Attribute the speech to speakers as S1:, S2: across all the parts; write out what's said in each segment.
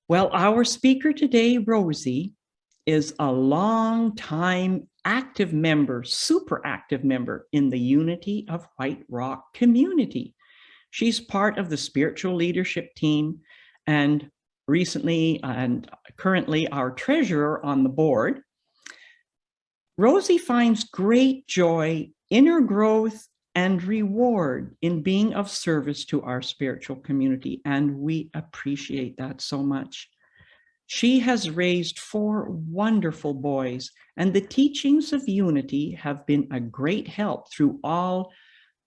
S1: Well, our speaker today, Rosi, is a long-time active member, super active member in the Unity of White Rock community. She's part of the spiritual leadership team and recently and currently our treasurer on the board. Rosi finds great joy, inner growth, and reward in being of service to our spiritual community, and we appreciate that so much. She has raised 4 wonderful boys, and the teachings of unity have been a great help through all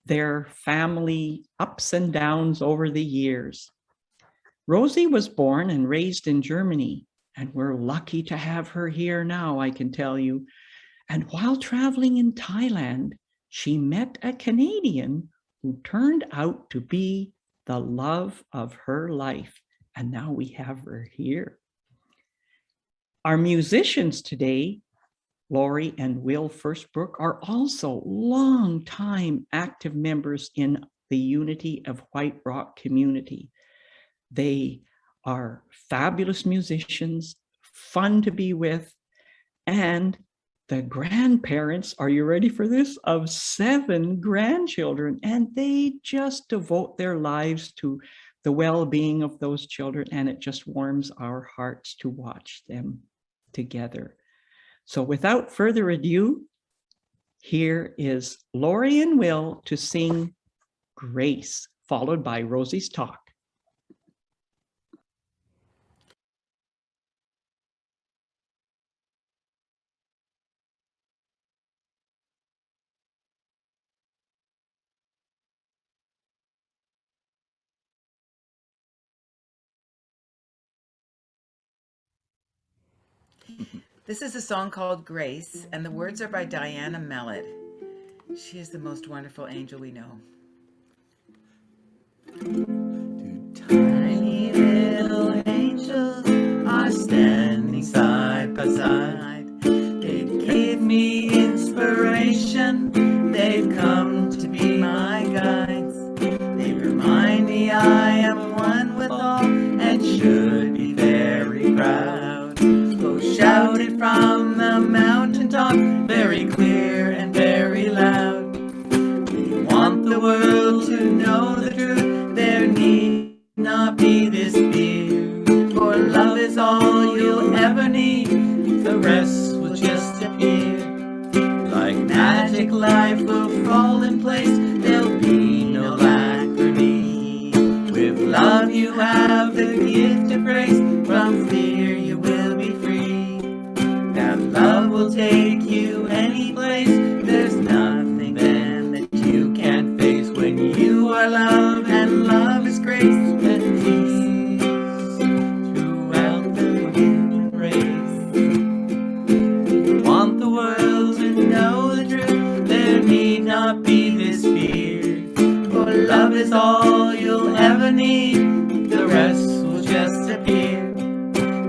S1: their family ups and downs over the years. Rosi was born and raised in Germany, and we're lucky to have her here now, I can tell you. And while traveling in Thailand, she met a Canadian who turned out to be the love of her life. And now we have her here. Our musicians today, Lori and Will Firstbrook, are also long-time active members in the Unity of White Rock community. They are fabulous musicians, fun to be with, and the grandparents, are you ready for this, of 7 grandchildren, and they just devote their lives to the well-being of those children, and it just warms our hearts to watch them together. So without further ado, here is Lori and Will to sing Grace, followed by Rosie's talk.
S2: This is a song called Grace, and the words are by Diana Mellett. She is the most wonderful angel we know. Two tiny little angels are standing side by side. They gave me inspiration. They've come to be my guides. They remind me I am one with all and should be very proud. So shout it from the mountaintop, very clear and very loud. We want the world to know the truth. There need not be this fear, for love is all you'll ever need. The rest will just appear. Like magic, life will fall in place. There'll be no lack or need. With love you have the gift of grace. From fear you will be free. That love will take you any place. There's nothing then that you can't face. When you are love and love is grace, and peace throughout the human race. We want the world to know the truth. There need not be this fear, for love is all you'll ever need. The rest will just appear.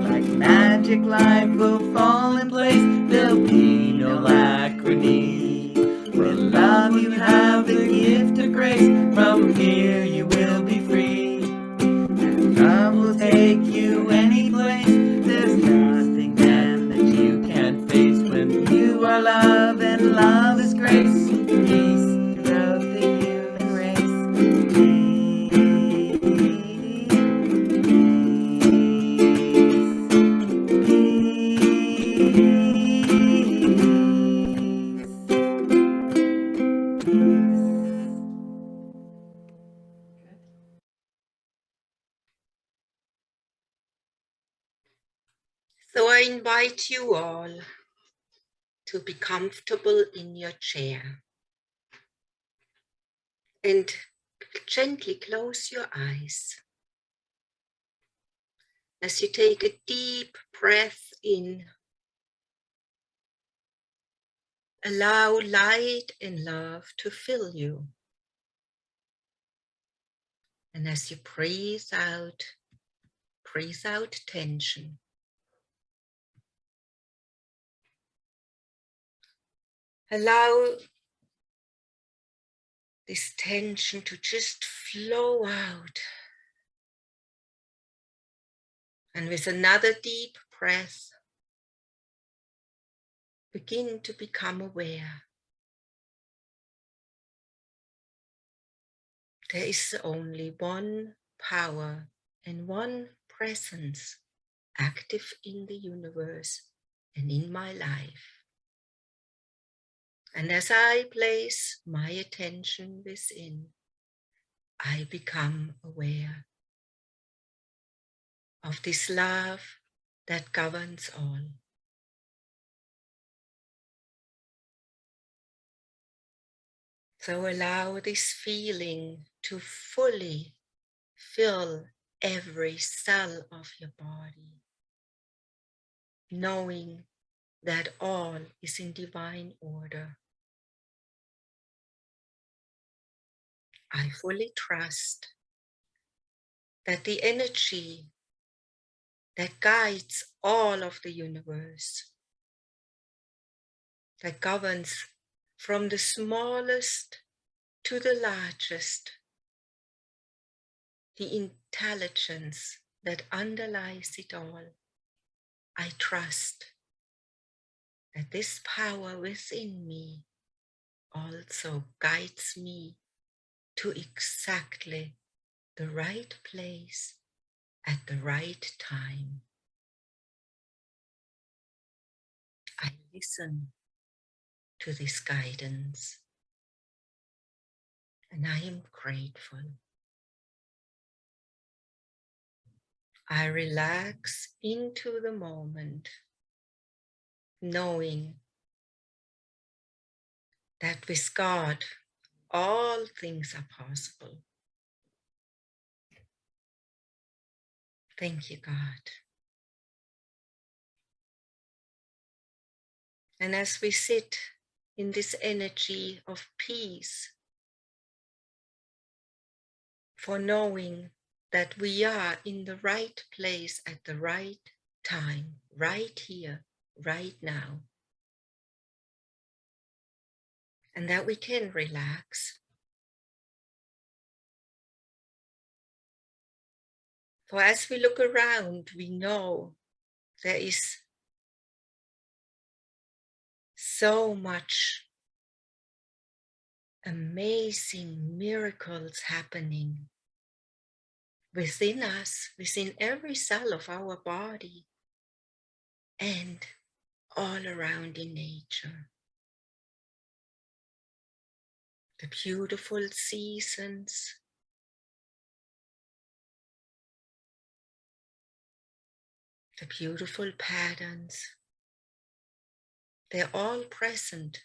S2: Like magic, life will fall in place. There'll be no lack or need. With love you have the gift of grace. From here you will be free. And love will take you any place. There's nothing then that you can't face. When you are love and love is grace. Peace throughout the human race.
S3: So I invite you all to be comfortable in your chair and gently close your eyes as you take a deep breath in. Allow light and love to fill you. And as you breathe out tension. Allow this tension to just flow out And with another deep breath, begin to become aware. There is only one power and one presence active in the universe and in my life. And as I place my attention within, I become aware of this love that governs all. So allow this feeling to fully fill every cell of your body, knowing that all is in divine order. I fully trust that the energy that guides all of the universe, that governs from the smallest to the largest, the intelligence that underlies it all, I trust that this power within me also guides me to exactly the right place at the right time. I listen to this guidance and I am grateful. I relax into the moment, knowing that with God, all things are possible. Thank you, God. And as we sit in this energy of peace, for knowing that we are in the right place at the right time, right here, right now, and that we can relax. For as we look around, we know there is so much amazing miracles happening within us, within every cell of our body, and all around in nature. The beautiful seasons, the beautiful patterns, they're all present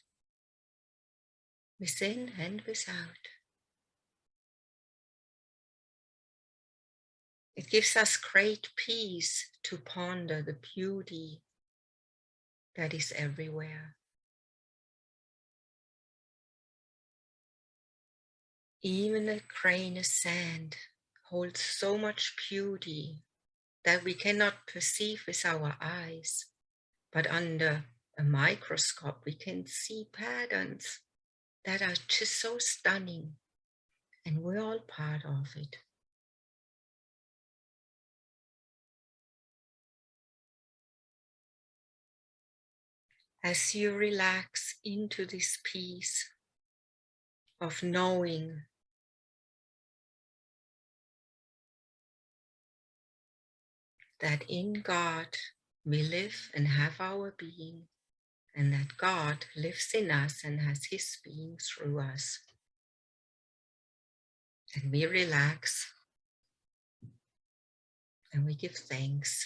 S3: within and without. It gives us great peace to ponder the beauty that is everywhere. Even a grain of sand holds so much beauty that we cannot perceive with our eyes, but under a microscope we can see patterns that are just so stunning, and we're all part of it. As you relax into this peace of knowing that in God we live and have our being, and that God lives in us and has his being through us. And we relax and we give thanks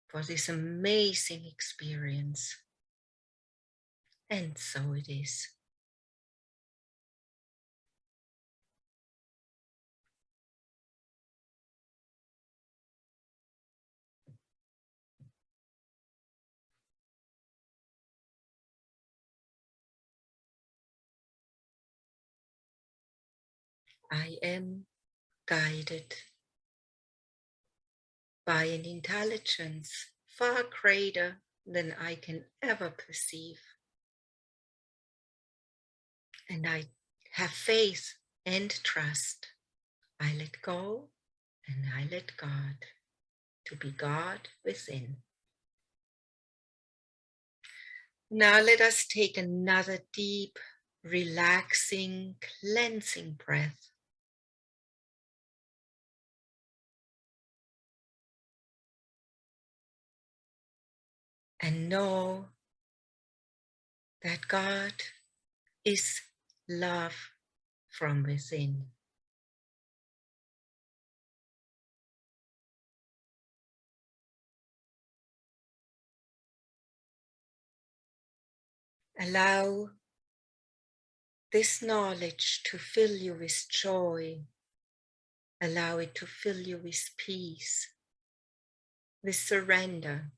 S3: for this amazing experience. And so it is. I am guided by an intelligence far greater than I can ever perceive. And I have faith and trust. I let go and I let God. to be God within. Now let us take another deep, relaxing, cleansing breath. And know that God is love from within. Allow this knowledge to fill you with joy. Allow it to fill you with peace, with surrender.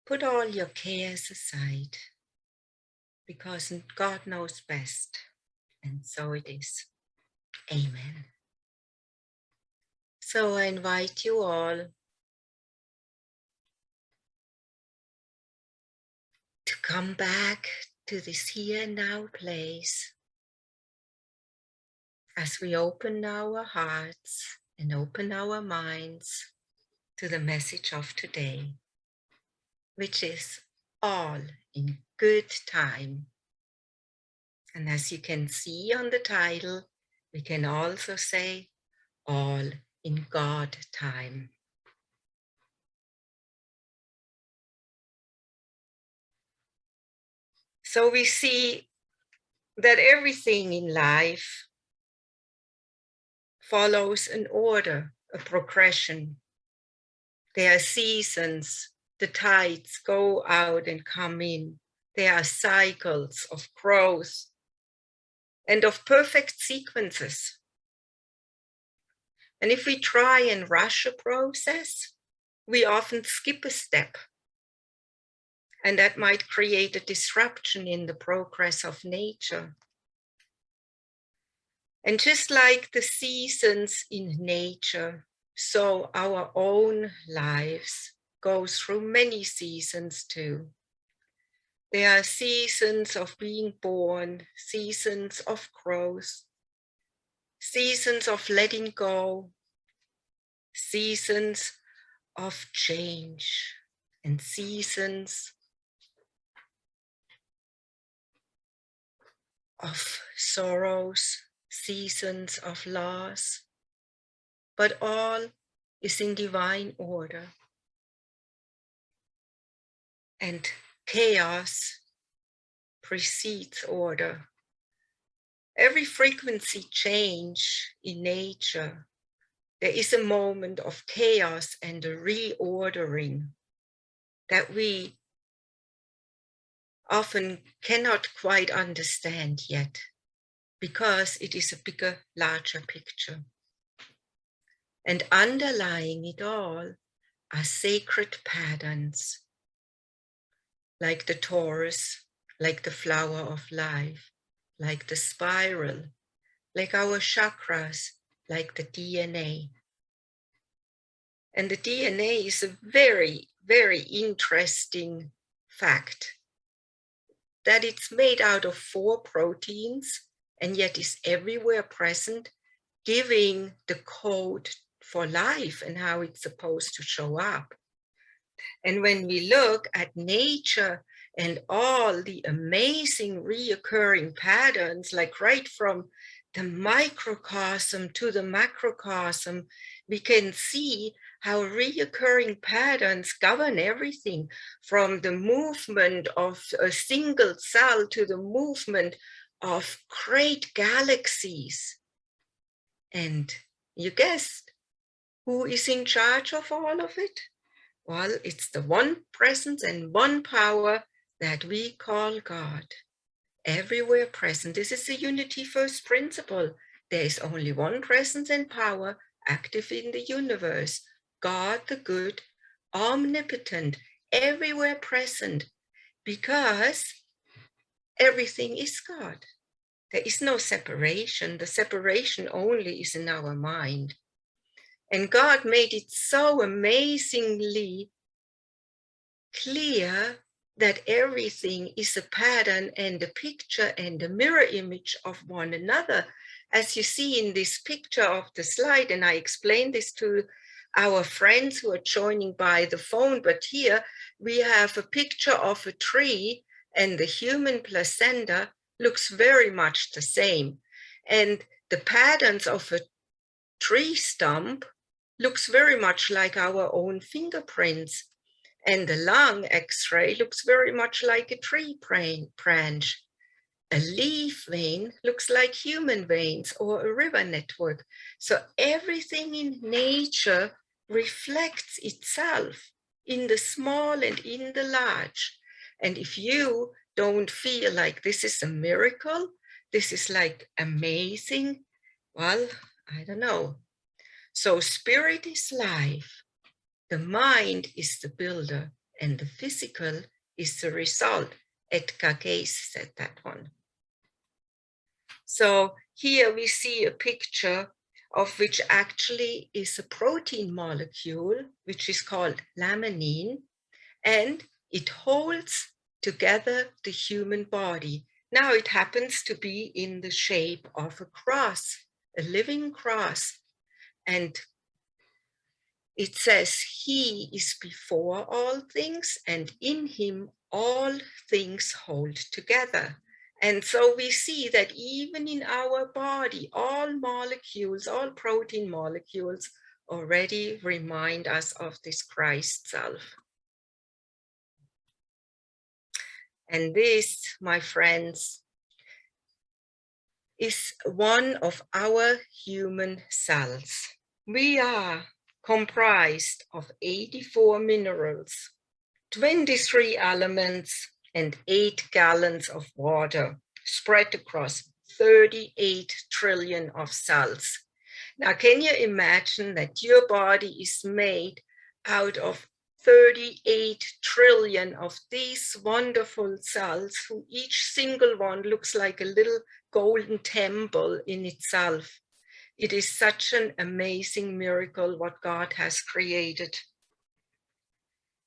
S3: Put all your cares aside, because God knows best, and so it is. Amen. So I invite you all to come back to this here and now place as we open our hearts and open our minds to the message of today, which is all in good time. And as you can see on the title, we can also say all in God time. So we see that everything in life follows an order, a progression. There are seasons, the tides go out and come in. There are cycles of growth and of perfect sequences. And if we try and rush a process, we often skip a step. And that might create a disruption in the progress of nature. And just like the seasons in nature, so our own lives go through many seasons too. There are seasons of being born, seasons of growth, seasons of letting go, seasons of change, and seasons of sorrows, seasons of loss, but all is in divine order. And chaos precedes order. Every frequency change in nature, there is a moment of chaos and a reordering that we often cannot quite understand yet, because it is a bigger, larger picture. And underlying it all are sacred patterns, like the torus, like the flower of life, like the spiral, like our chakras, like the DNA. And the DNA is a very, very interesting fact, that it's made out of 4 proteins and yet is everywhere present, giving the code for life and how it's supposed to show up. And when we look at nature and all the amazing reoccurring patterns, like right from the microcosm to the macrocosm, we can see how reoccurring patterns govern everything, from the movement of a single cell to the movement of great galaxies. And you guessed, who is in charge of all of it? Well, it's the one presence and one power that we call God, everywhere present. This is the unity first principle. There is only one presence and power active in the universe, God the good, omnipotent, everywhere present, because everything is God. There is no separation. The separation only is in our mind. And God made it so amazingly clear that everything is a pattern and a picture and a mirror image of one another, as you see in this picture of the slide, and I explained this to our friends who are joining by the phone, but here we have a picture of a tree, and the human placenta looks very much the same. And the patterns of a tree stump looks very much like our own fingerprints. And the lung X-ray looks very much like a tree branch. A leaf vein looks like human veins or a river network. So everything in nature reflects itself in the small and in the large. And if you don't feel like this is a miracle, this is like amazing, well, I don't know. So spirit is life. The mind is the builder and the physical is the result. Edgar Cayce said that one. So here we see a picture of which actually is a protein molecule, which is called laminin, and it holds together the human body. Now it happens to be in the shape of a cross, a living cross. And it says, he is before all things, and in him all things hold together. And so we see that even in our body, all molecules, all protein molecules already remind us of this Christ self. And this, my friends, is one of our human cells. We are comprised of 84 minerals, 23 elements, and 8 gallons of water spread across 38 trillion of cells. Now, can you imagine that your body is made out of 38 trillion of these wonderful cells, who each single one looks like a little golden temple in itself? It is such an amazing miracle what God has created.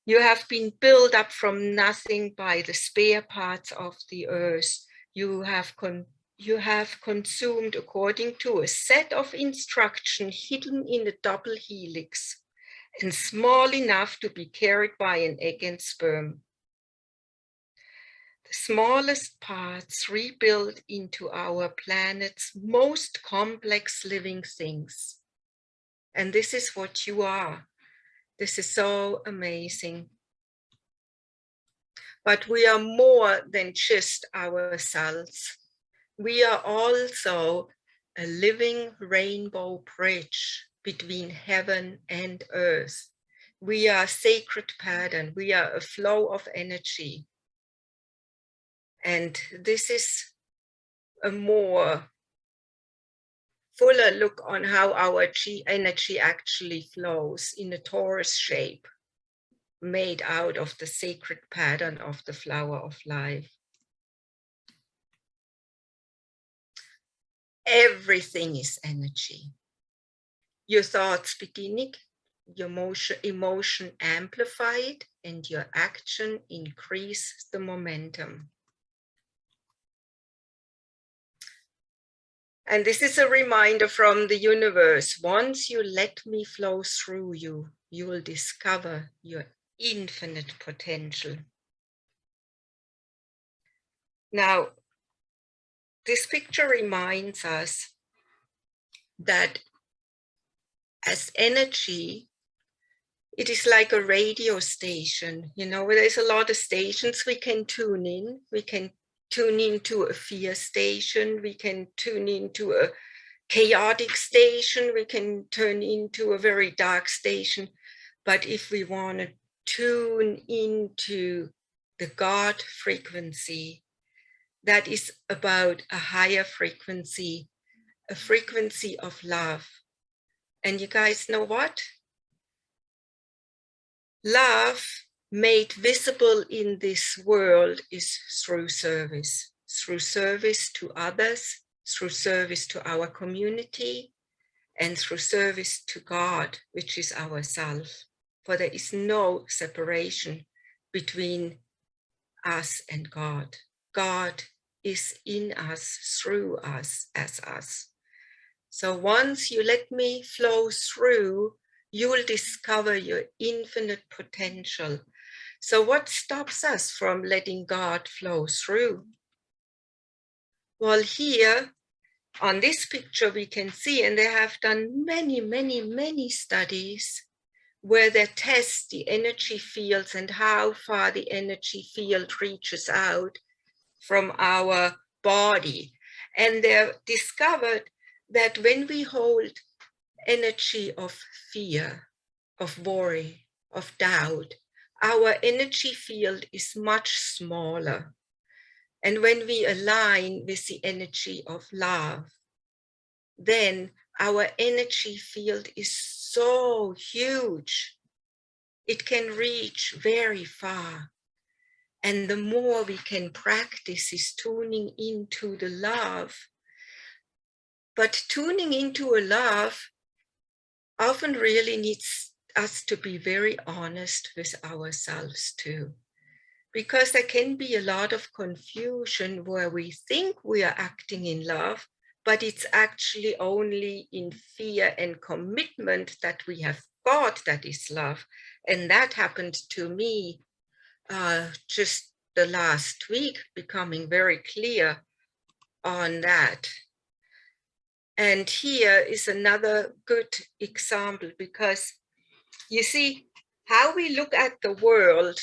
S3: You have been built up from nothing by the spare parts of the earth. You have consumed according to a set of instructions hidden in a double helix and small enough to be carried by an egg and sperm. The smallest parts rebuild into our planet's most complex living things. And this is what you are. This is so amazing. But we are more than just ourselves. We are also a living rainbow bridge between heaven and earth. We are a sacred pattern. We are a flow of energy. And this is a more fuller look on how our energy actually flows in a torus shape, made out of the sacred pattern of the flower of life. Everything is energy. Your thoughts beginning, your emotion amplified, and your action increase the momentum. And this is a reminder from the universe. Once you let me flow through you, you will discover your infinite potential. Now, this picture reminds us that as energy, it is like a radio station. You know, there's a lot of stations we can tune in. We can tune into a fear station. We can tune into a chaotic station. We can turn into a very dark station. But if we want to tune into the God frequency, that is about a higher frequency, a frequency of love. And you guys know what? Love made visible in this world is through service to others, through service to our community, and through service to God, which is ourself. For there is no separation between us and God. God is in us, through us, as us. So once you let me flow through, you will discover your infinite potential. So what stops us from letting God flow through? Well, here on this picture, we can see, and they have done many studies where they test the energy fields and how far the energy field reaches out from our body. And they've discovered that when we hold energy of fear, of worry, of doubt, our energy field is much smaller. And when we align with the energy of love, then our energy field is so huge. It can reach very far. And the more we can practice is tuning into the love. But tuning into a love often really needs us to be very honest with ourselves too. Because there can be a lot of confusion where we think we are acting in love, but it's actually only in fear and commitment that we have thought that is love. And that happened to me just the last week, becoming very clear on that. And here is another good example, because you see how we look at the world,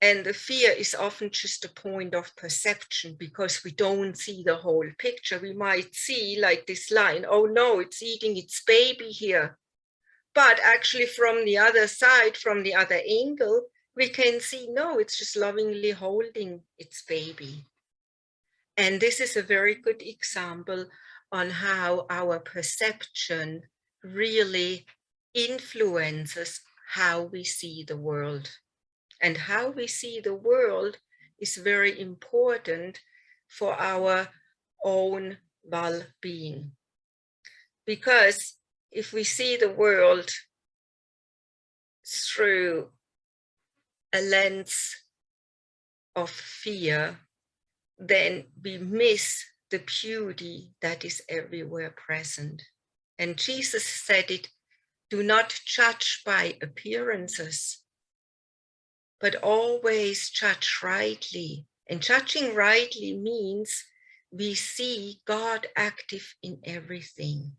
S3: and the fear is often just a point of perception because we don't see the whole picture. We might see like this line, oh no, it's eating its baby here. But actually from the other side, from the other angle, we can see, no, it's just lovingly holding its baby. And this is a very good example on how our perception really influences how we see the world. And how we see the world is very important for our own well-being. Because if we see the world through a lens of fear, then we miss the beauty that is everywhere present. And Jesus said it, do not judge by appearances, but always judge rightly. And judging rightly means we see God active in everything.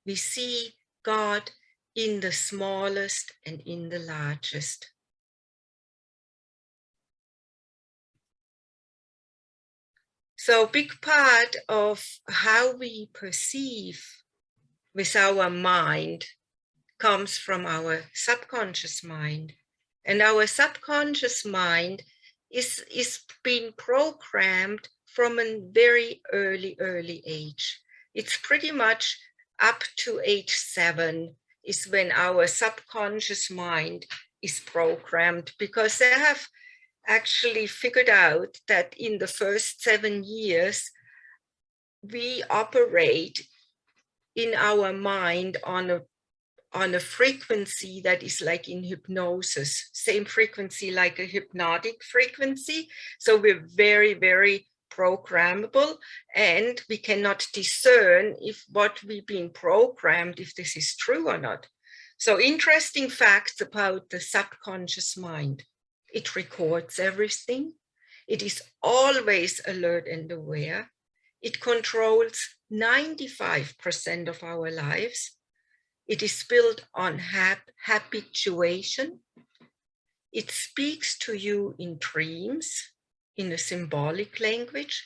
S3: We see God in the smallest and in the largest. So a big part of how we perceive with our mind comes from our subconscious mind. And our subconscious mind is being programmed from a very early age. It's pretty much up to age 7 is when our subconscious mind is programmed, because they have actually figured out that in the first 7 years, we operate in our mind on a frequency that is like in hypnosis, same frequency like a hypnotic frequency. So we're very programmable, and we cannot discern if what we've been programmed, if this is true or not. So interesting facts about the subconscious mind. It records everything. It is always alert and aware. It controls 95% of our lives. It is built on habituation. It speaks to you in dreams, in a symbolic language.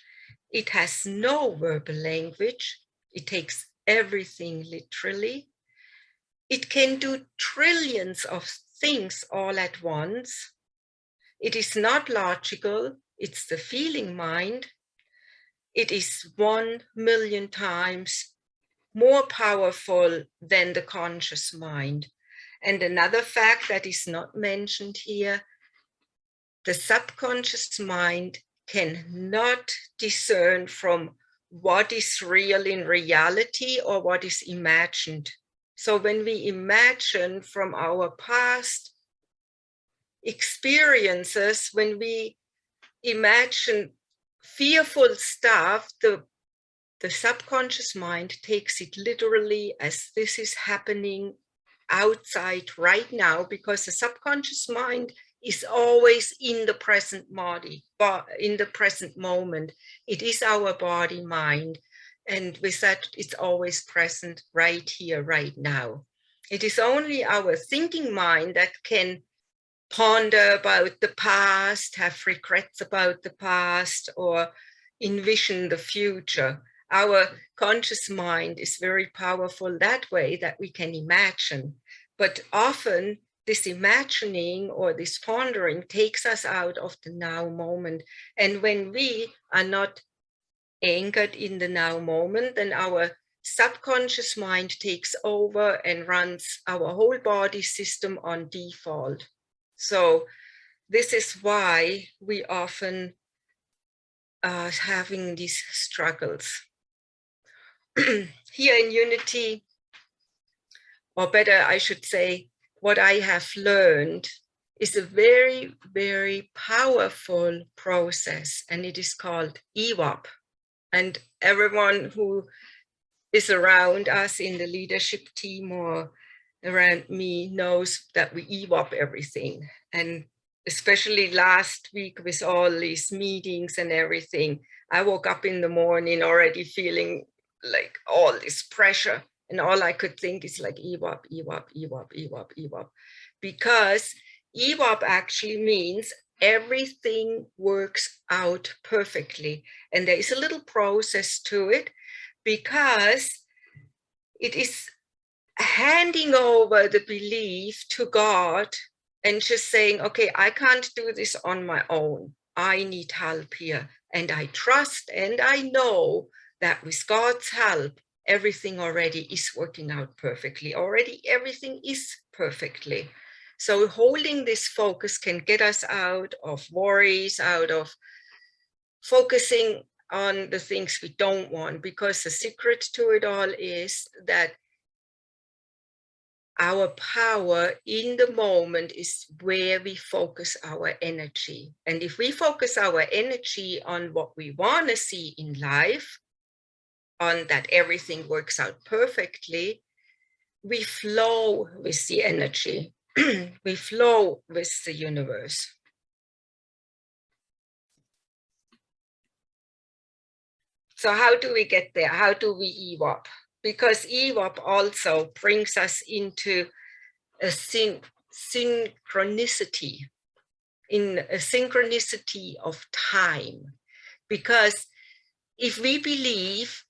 S3: It has no verbal language. It takes everything literally. It can do trillions of things all at once. It is not logical. It's the feeling mind. It is 1 million times more powerful than the conscious mind. And another fact that is not mentioned here, the subconscious mind cannot discern from what is real in reality or what is imagined. So when we imagine from our past experiences, when we imagine fearful stuff, the the subconscious mind takes it literally as this is happening outside right now, because the subconscious mind is always in the present body, but in the present moment. It is our body mind, and with that it's always present right here, right now. It is only our thinking mind that can ponder about the past, have regrets about the past, or envision the future. Our conscious mind is very powerful that way, that we can imagine. But often this imagining or this pondering takes us out of the now moment. And when we are not anchored in the now moment, then our subconscious mind takes over and runs our whole body system on default. So this is why we often are having these struggles. Here in Unity, or better, I should say, what I have learned is a very, very powerful process, and it is called E.W.O.P. And everyone who is around us in the leadership team or around me knows that we E.W.O.P everything. And especially last week with all these meetings and everything, I woke up in the morning already feeling like all this pressure. And all I could think is like E.W.O.P, E.W.O.P, E.W.O.P, E.W.O.P, E.W.O.P. Because E.W.O.P actually means everything works out perfectly. And there is a little process to it, because it is handing over the belief to God and just saying, okay, I can't do this on my own. I need help here. And I trust and I know that with God's help, everything already is working out perfectly. Already everything is perfectly. So holding this focus can get us out of worries, out of focusing on the things we don't want, because the secret to it all is that our power in the moment is where we focus our energy. And if we focus our energy on what we want to see in life, on that everything works out perfectly, we flow with the energy. We flow with the universe. So how do we get there? How do we E.W.O.P? Because E.W.O.P also brings us into a synchronicity, in a synchronicity of time. Because if we believe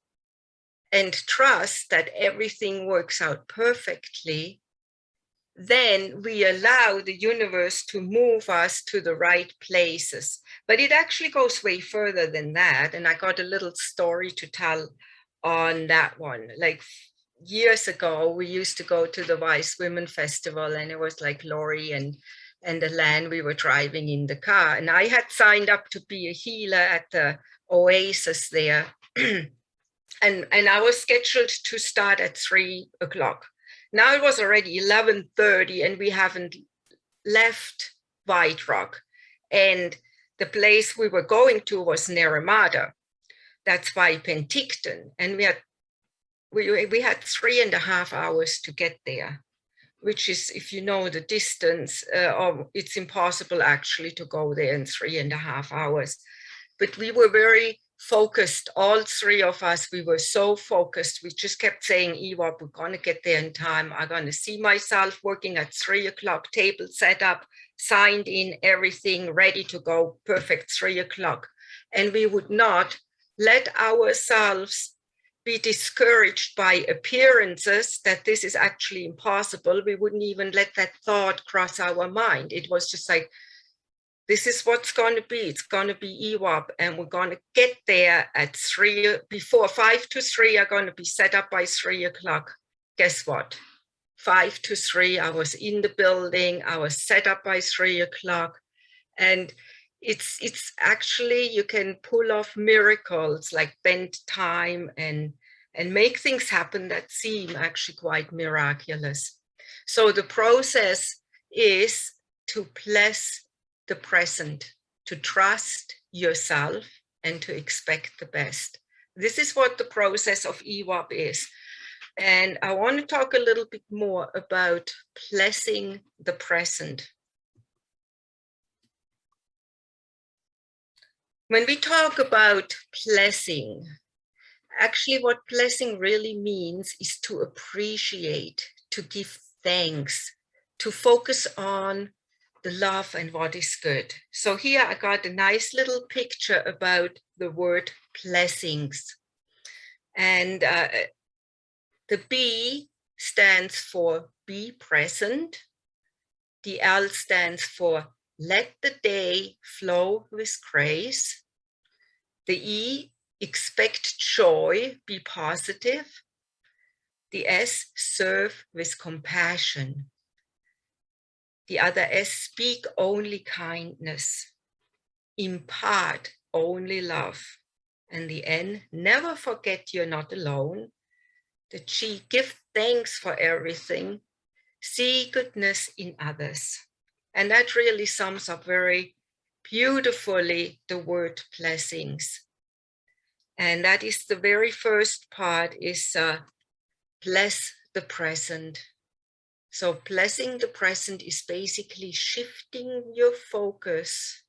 S3: and trust that everything works out perfectly, then we allow the universe to move us to the right places. But it actually goes way further than that. And I got a little story to tell on that one. Like years ago, we used to go to the Wise Women Festival, and it was like Lori and Elaine, we were driving in the car. And I had signed up to be a healer at the Oasis there. and I was scheduled to start at 3 o'clock. Now it was already 11:30 and we haven't left White Rock. And the place we were going to was Naramada. That's by Penticton. And we had 3.5 hours to get there, which is, if you know the distance, it's impossible actually to go there in 3.5 hours. But we were very focused, all three of us, we were so focused. We just kept saying, E.W.O.P, we're going to get there in time. I'm going to see myself working at 3 o'clock, table set up, signed in, everything ready to go, perfect 3 o'clock. And we would not let ourselves be discouraged by appearances that this is actually impossible. We wouldn't even let that thought cross our mind. It was just like, this is what's going to be. It's going to be E.W.O.P, and we're going to get there at 3, before 5 to 3 are going to be set up by 3 o'clock. Guess what? 5 to 3, I was in the building. I was set up by 3 o'clock. And it's actually, you can pull off miracles like bend time and make things happen that seem actually quite miraculous. So the process is to bless the present, to trust yourself and to expect the best. this is what the process of E.W.O.P is. And I want to talk a little bit more about blessing the present. When we talk about blessing, actually what blessing really means is to appreciate, to give thanks, to focus on the love and what is good. So here I got a nice little picture about the word blessings. And the B stands for be present. The L stands for let the day flow with grace. The E, expect joy, be positive. The S, serve with compassion. The other S, speak only kindness. Impart only love. And the N, never forget you're not alone. The G, give thanks for everything. See goodness in others. And that really sums up very beautifully the word blessings. And that is the very first part is bless the present. So blessing the present is basically shifting your focus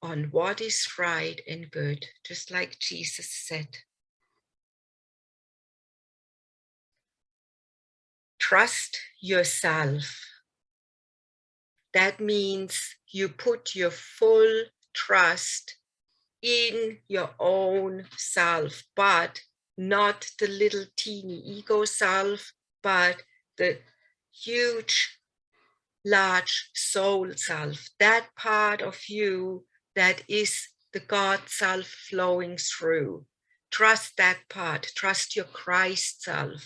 S3: on what is right and good, just like Jesus said. Trust yourself. That means you put your full trust in your own self, but not the little teeny ego self, but the huge, large soul self, that part of you that is the God self flowing through. Trust that part, trust your Christ self.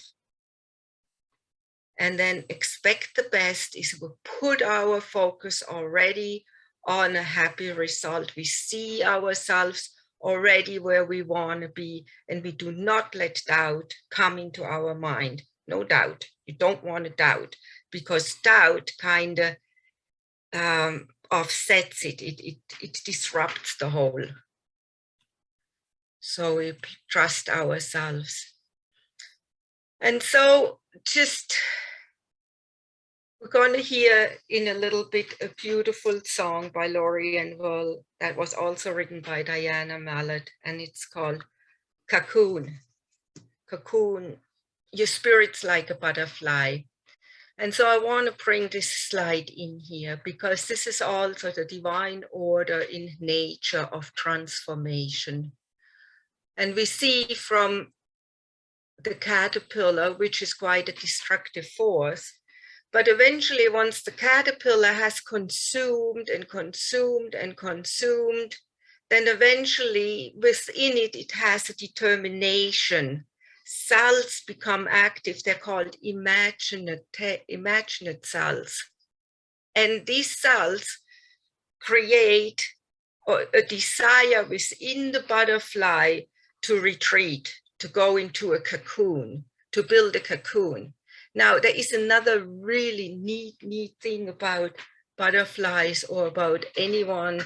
S3: And then expect the best is we put our focus already on a happy result. We see ourselves already where we want to be, and we do not let doubt come into our mind. No doubt. You don't want to doubt, because doubt kind of offsets it. It disrupts the whole. So we trust ourselves. And so just we're going to hear in a little bit a beautiful song by Laurie and Will that was also written by Diana Mallett, and it's called Cocoon. Cocoon, your spirit's like a butterfly. And so I want to bring this slide in here because this is also the divine order in nature of transformation. And we see from the caterpillar, which is quite a destructive force, but eventually once the caterpillar has consumed and consumed and consumed, then eventually within it, it has a determination. Cells become active. They're called imaginate cells. And these cells create a desire within the butterfly to retreat, to go into a cocoon, to build a cocoon. Now, there is another really neat thing about butterflies or about anyone,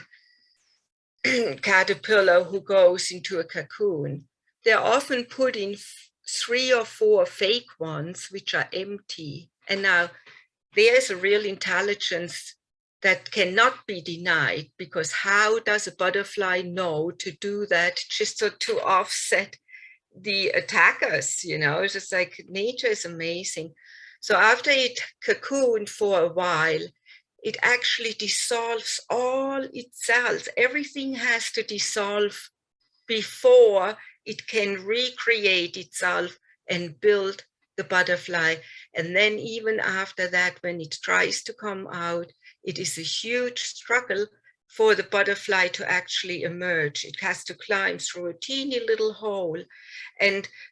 S3: caterpillar who goes into a cocoon. They're often put in 3 or 4 fake ones, which are empty. And now there's a real intelligence that cannot be denied, because how does a butterfly know to do that just so to offset the attackers? You know, it's just like nature is amazing. So after it cocooned for a while, it actually dissolves all its cells. Everything has to dissolve before it can recreate itself and build the butterfly. And then even after that, when it tries to come out, it is a huge struggle for the butterfly to actually emerge. It has to climb through a teeny little hole.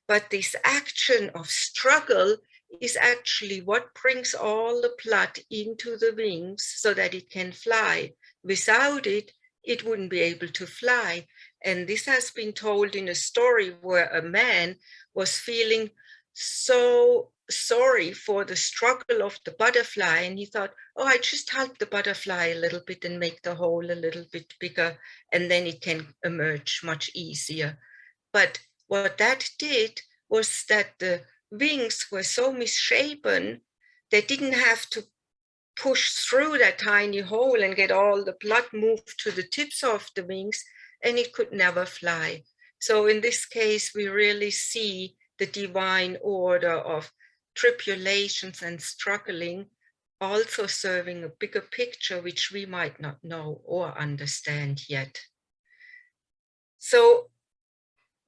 S3: But this action of struggle is actually what brings all the blood into the wings so that it can fly. Without it, it wouldn't be able to fly. And this has been told in a story where a man was feeling so sorry for the struggle of the butterfly. And he thought, oh, I just help the butterfly a little bit and make the hole a little bit bigger, and then it can emerge much easier. But what that did was that the wings were so misshapen, they didn't have to push through that tiny hole and get all the blood moved to the tips of the wings, and it could never fly. So in this case, we really see the divine order of tribulations and struggling also serving a bigger picture which we might not know or understand yet. So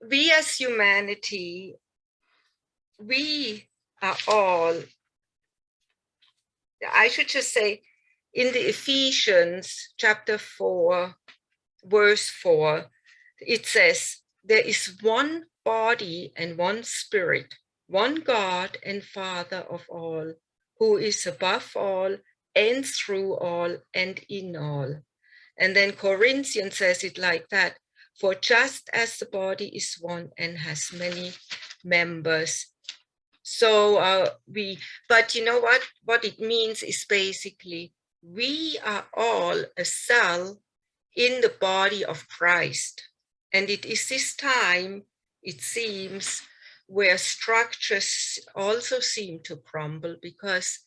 S3: we as humanity, we are all, I should just say, in the Ephesians chapter 4, verse 4, it says, there is one body and one spirit, one God and Father of all, who is above all and through all and in all. And then Corinthians says it like that, for just as the body is one and has many members. So but you know what it means is basically, we are all a cell in the body of Christ. And it is this time, it seems, where structures also seem to crumble, because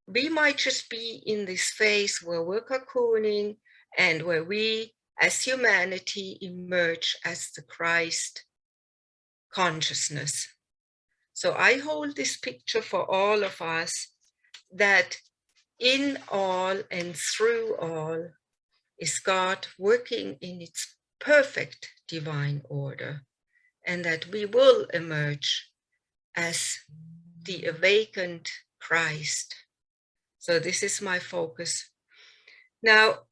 S3: we might just be in this phase where we're cocooning and where we as humanity emerge as the Christ consciousness. So I hold this picture for all of us, that in all and through all is God working in its perfect divine order, and that we will emerge as the awakened Christ. So this is my focus. Now,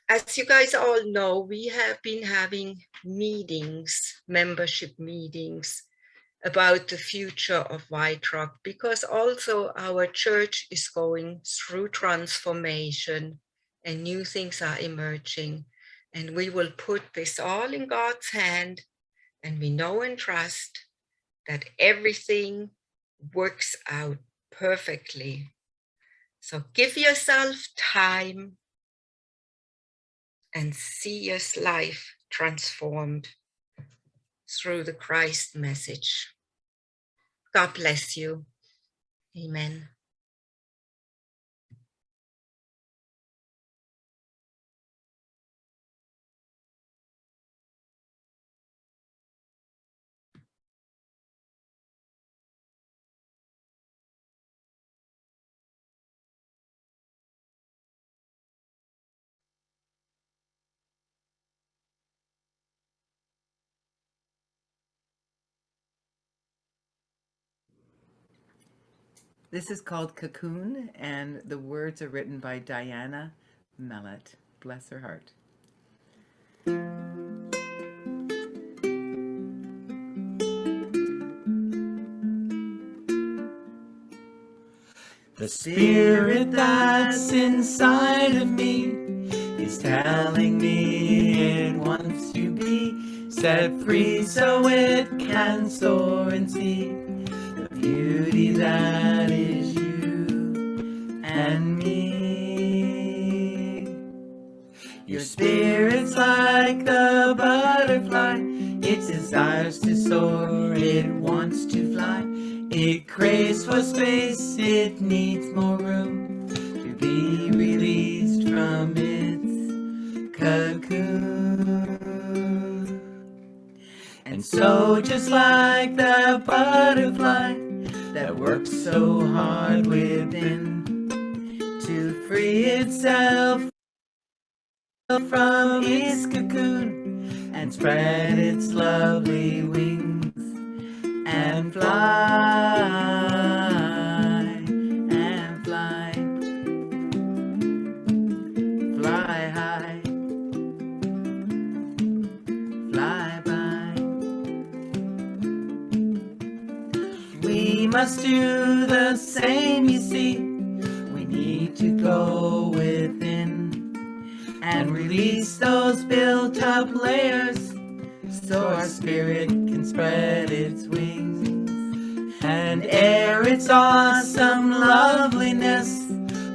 S3: as you guys all know, we have been having meetings, membership meetings, about the future of White Rock, because also our church is going through transformation and new things are emerging. And we will put this all in God's hand, and we know and trust that everything works out perfectly. So give yourself time and see your life transformed through the Christ message. God bless you. Amen.
S2: This is called Cocoon, and the words are written by Diana Mellett. Bless her heart. The spirit that's inside of me is telling me it wants to be set free so it can soar and see the beauty that is you and me. Your spirit's like the butterfly, it desires to soar, it wants to fly. It craves for space, it needs more room to be released from its cocoon. And so just like the butterfly that works so hard within to free itself from its cocoon and spread its lovely wings and fly, and fly, fly high, fly by. We must do the same, you see. We need to go within and release those built up layers, so our spirit can spread its wings and air its awesome loveliness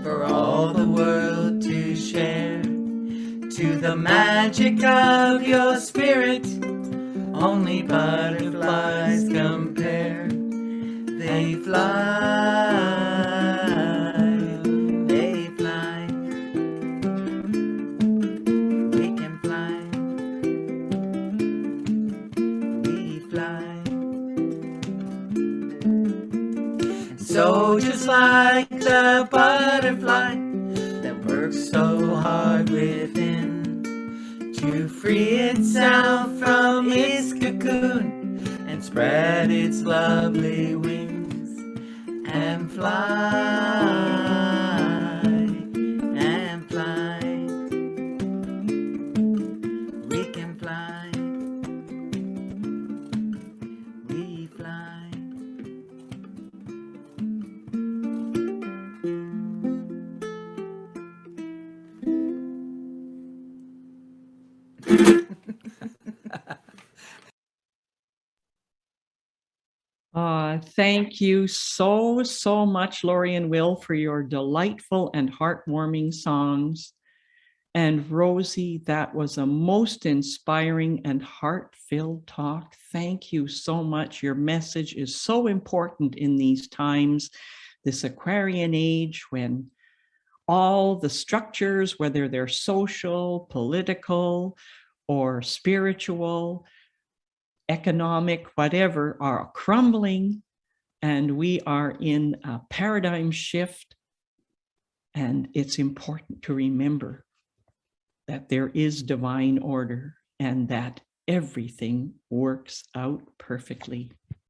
S2: for all the world to share. To the magic of your spirit, only butterflies compare. They fly, they fly. We can fly, we fly. So just like the butterfly that works so hard within to free itself from its cocoon and spread its lovely wings and fly, and fly. We can fly, we fly.
S1: Thank you so much, Lori and Will, for your delightful and heartwarming songs. And Rosie, that was a most inspiring and heart-filled talk. Thank you so much. Your message is so important in these times, this Aquarian age, when all the structures, whether they're social, political, or spiritual, economic, whatever, are crumbling, and we are in a paradigm shift. And it's important to remember that there is divine order and that everything works out perfectly.